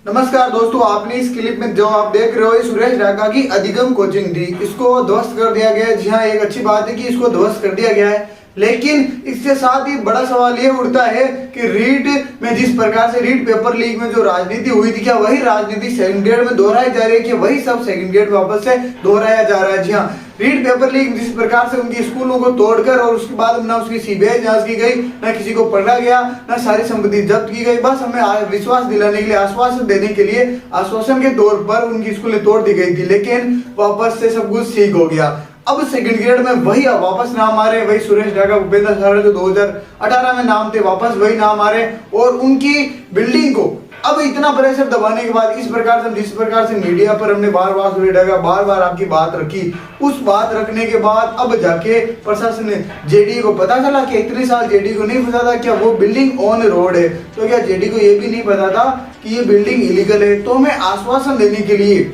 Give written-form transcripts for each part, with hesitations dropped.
नमस्कार दोस्तों, आपने इस क्लिप में जो आप देख रहे हो ये सुरेश ढाका की अधिगम कोचिंग थी। इसको ध्वस्त कर दिया गया है। जी हाँ, एक अच्छी बात है कि इसको ध्वस्त कर दिया गया है, लेकिन इसके साथ ही बड़ा सवाल ये उठता है कि रीट में जिस प्रकार से रीट पेपर लीक में जो राजनीति हुई थी, क्या वही राजनीति सेकंड ग्रेड में दोहराई जा रही है कि वही सब सेकंड ग्रेड में वापस से दोहराया जा रहा है। जी हाँ, रीट पेपर लीक जिस प्रकार से उनकी स्कूलों को तोड़कर और उसके बाद ना उसकी सीबीआई जांच की गई, ना किसी को पकड़ा गया, ना सारी संपत्ति जब्त की गई, बस हमें विश्वास दिलाने के लिए, आश्वासन देने के लिए, आश्वासन के तौर पर उनकी स्कूलें तोड़ दी गई थी, लेकिन वापस से सब कुछ ठीक हो गया। अब सेकंड ग्रेड में वही वापस नाम आ रहे हैं, वही सुरेश ढाका, भूपेंद्र सारण जो 2018 में नाम थे, वापस वही नाम आ रहे हैं। और उनकी बिल्डिंग को अब इतना प्रेशर दबाने के बाद इस प्रकार से, जिस प्रकार से मीडिया पर हमने बार बार सुरेश ढाका बार आपकी बात रखी, उस बात रखने के बाद अब जाके प्रशासन ने जेडी को पता चला कि इतने साल जेडी को नहीं पता था क्या वो बिल्डिंग ऑन रोड है, तो क्या जेडी को ये भी नहीं पता था कि ये बिल्डिंग इलीगल है। तो हमें आश्वासन देने के लिए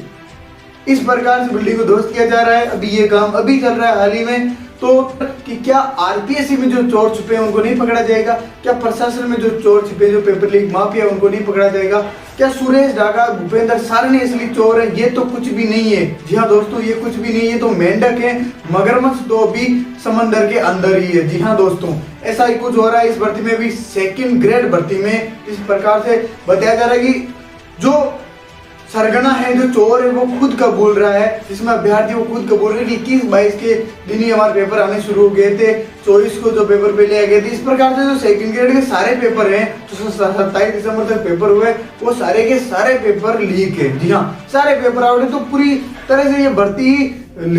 इस प्रकार से बिल्डिंग को ध्वस्त किया जा रहा है। अभी ये काम अभी चल रहा है हाल ही में। तो कि क्या आरपीएससी में जो चोर छुपे हैं उनको नहीं पकड़ा जाएगा? क्या प्रशासन में जो चोर छुपे, जो पेपर लीक माफिया, उनको नहीं पकड़ा जाएगा? क्या सुरेश ढाका, भूपेंद्र सारण असली चोर है? ये तो कुछ भी नहीं है। जी हाँ दोस्तों, ये कुछ भी नहीं है। तो मेंढक है, मगरमच्छ तो भी समंदर के अंदर ही है। जी हाँ दोस्तों, ऐसा ही कुछ हो रहा है इस भर्ती में भी। सेकंड ग्रेड भर्ती में इस प्रकार से बताया जा रहा है कि जो सरगना है, जो चोर है, वो खुद कबूल रहा है, जिसमें अभ्यर्थी वो खुद कबूल रहे कि 21-22 के दिन ही हमारे पेपर आने शुरू हो गए थे, 24 को जो पेपर पे लिया गए थे। इस प्रकार से जो सेकंड ग्रेड के सारे पेपर हैं, जो 27 दिसंबर तक पेपर हुए, वो सारे के सारे पेपर लीक है। जी हाँ, सारे पेपर आउट है। तो पूरी तरह से ये भर्ती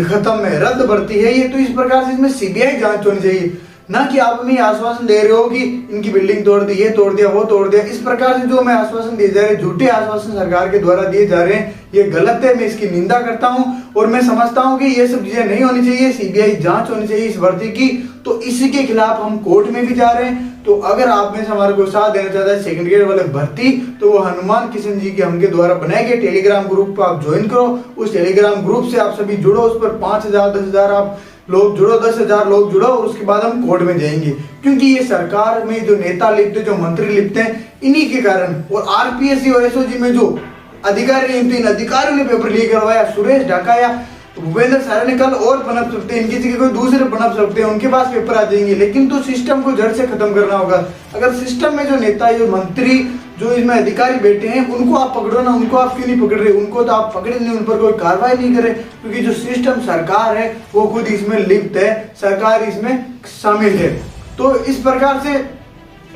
खत्म है, रद्द भर्ती है ये। तो इस प्रकार से इसमें सीबीआई जांच होनी चाहिए, ना कि आप हमें आश्वासन दे रहे हो कि इनकी बिल्डिंग तोड़ दी, ये तोड़ दिया, वो तोड़ दिया। इस प्रकार से जो हमें आश्वासन दिए जा रहे हैं, झूठे आश्वासन सरकार के द्वारा दिए जा रहे हैं, ये गलत है। मैं इसकी निंदा करता हूं और मैं समझता हूं कि ये सब चीजें नहीं होनी चाहिए। सीबीआई जांच होनी चाहिए इस भर्ती की। तो इसी के खिलाफ हम कोर्ट में भी जा रहे हैं। तो अगर आप में से हमारे को साथ देना चाहता है सेकंड ग्रेड वाले भर्ती, तो वो हनुमान किशन जी के हमके द्वारा बनाए गए टेलीग्राम ग्रुप को आप ज्वाइन करो। उस टेलीग्राम ग्रुप से आप सभी जुड़ो, उस पर 5000 10,000 आप लोग जुड़ो, 10,000 लोग जुड़ो, और उसके बाद हम कोर्ट में जाएंगे। क्योंकि ये सरकार में जो नेता लिपते, जो मंत्री लिपते हैं, इन्हीं के कारण। और आरपीएससी और एसओजी में जो अधिकारी नहीं थे, इन अधिकारियों ने पेपर लीक करवाया। सुरेश ढाका या भूपेंद्र सारण ने कल और पनप सकते हैं, इनकी जगह कोई दूसरे पनप सकते हैं, उनके पास पेपर आ जाएंगे। लेकिन तो सिस्टम को जड़ से खत्म करना होगा। अगर सिस्टम में जो नेता, जो मंत्री, जो इसमें अधिकारी बैठे हैं, उनको आप पकड़ो ना। उनको आप क्यों नहीं पकड़ रहे? उनको तो आप पकड़े नहीं, उन पर कोई कार्रवाई नहीं करे, क्योंकि जो सिस्टम सरकार है वो खुद इसमें लिप्त है, सरकार इसमें शामिल है। तो इस प्रकार से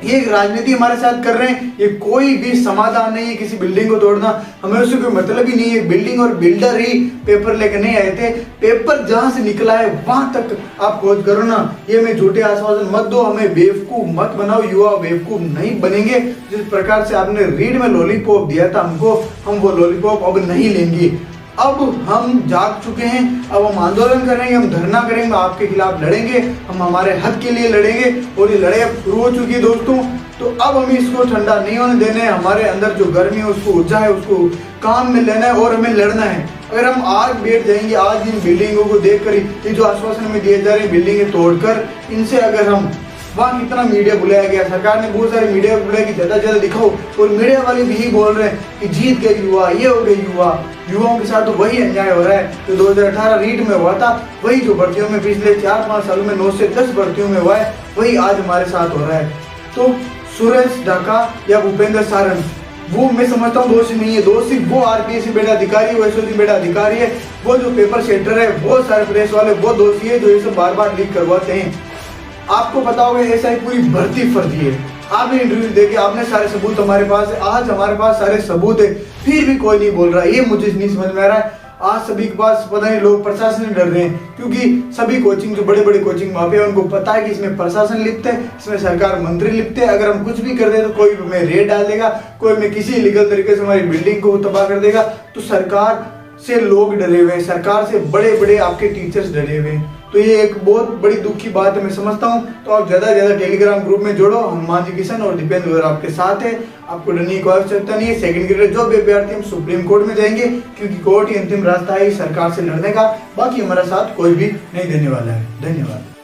ये राजनीति हमारे साथ कर रहे हैं। ये कोई भी समाधान नहीं है किसी बिल्डिंग को तोड़ना, हमें उससे कोई मतलब ही नहीं है। बिल्डिंग और बिल्डर ही पेपर लेकर नहीं आए थे। पेपर जहां से निकला है वहां तक आप खोज करो ना। ये में झूठे आश्वासन मत दो, हमें बेवकूफ मत बनाओ। युवा बेवकूफ नहीं बनेंगे। जिस प्रकार से आपने रीड में लॉलीपॉप दिया था हमको, हम वो लॉलीपॉप अब नहीं लेंगे। अब हम जाग चुके हैं। अब हम आंदोलन करेंगे, हम धरना करेंगे, आपके खिलाफ लड़ेंगे, हम हमारे हक के लिए लड़ेंगे। और ये लड़ाई अब शुरू हो चुकी है दोस्तों। तो अब हमें इसको ठंडा नहीं होने देना है। हमारे अंदर जो गर्मी है, उसको ऊर्जा है, उसको काम में लेना है और हमें लड़ना है। अगर हम आज बैठ जाएंगे, आज इन बिल्डिंगों को देखकर, ये जो आश्वासन में दिए जा रहे हैं बिल्डिंगें तोड़कर, इनसे अगर हम, वहाँ कितना मीडिया बुलाया गया, सरकार ने बहुत सारे मीडिया बुलाया कि ज्यादा दिखाओ, और मीडिया वाले भी यही बोल रहे हैं कि जीत गए युवा, ये हो गए युवा। युवाओं के साथ तो वही अन्याय हो रहा है जो 2018 रीट में हुआ था। वही जो भर्तियों में पिछले 4-5 सालों में 9 से 10 भर्तियों में हुआ है, वही आज हमारे साथ हो रहा है। तो सुरेश ढाका या भूपेंद्र सारण, वो मैं समझता हूँ दोषी नहीं है। दोषी वो आरपीएससी बेटा अधिकारी, वो एसओजी बेटा अधिकारी है, वो जो पेपर सेंटर है, वो सारे प्रेस वाले, वो दोषी है जो ये सब बार लीक करवाते हैं। आपको पता होगा ऐसा ही पूरी भर्ती फर्जी है। आपने इंटरव्यू देके, आपने सारे सबूत हमारे पास है, आज हमारे पास सारे सबूत है, फिर भी कोई नहीं बोल रहा। ये मुझे नहीं समझ में आ रहा है। आज सभी के पास पता नहीं, लोग प्रशासन से डर रहे हैं, क्योंकि सभी कोचिंग, जो बड़े बड़े कोचिंग माफिया, उनको पता है कि इसमें प्रशासन लिप्त है, इसमें सरकार मंत्री लिप्त है। अगर हम कुछ भी कर दे तो कोई हमें रेड डाल देगा, कोई हमें किसी लीगल तरीके से हमारी बिल्डिंग को तबाह कर देगा। तो सरकार से लोग डरे हुए हैं, सरकार से बड़े बड़े आपके टीचर्स डरे हुए हैं। तो ये एक बहुत बड़ी दुख की बात है, मैं समझता हूँ। तो आप ज्यादा टेलीग्राम ग्रुप में जोड़ो। हनुमान जी किशन और दीपेंद्र आपके साथ है, आपको डरने की आवश्यकता नहीं है। सेकंड ग्रेड जो भी अभ्यर्थी, हम सुप्रीम कोर्ट में जाएंगे, क्योंकि कोर्ट ही अंतिम रास्ता है सरकार से लड़ने का। बाकी हमारा साथ कोई भी नहीं देने वाला है। धन्यवाद।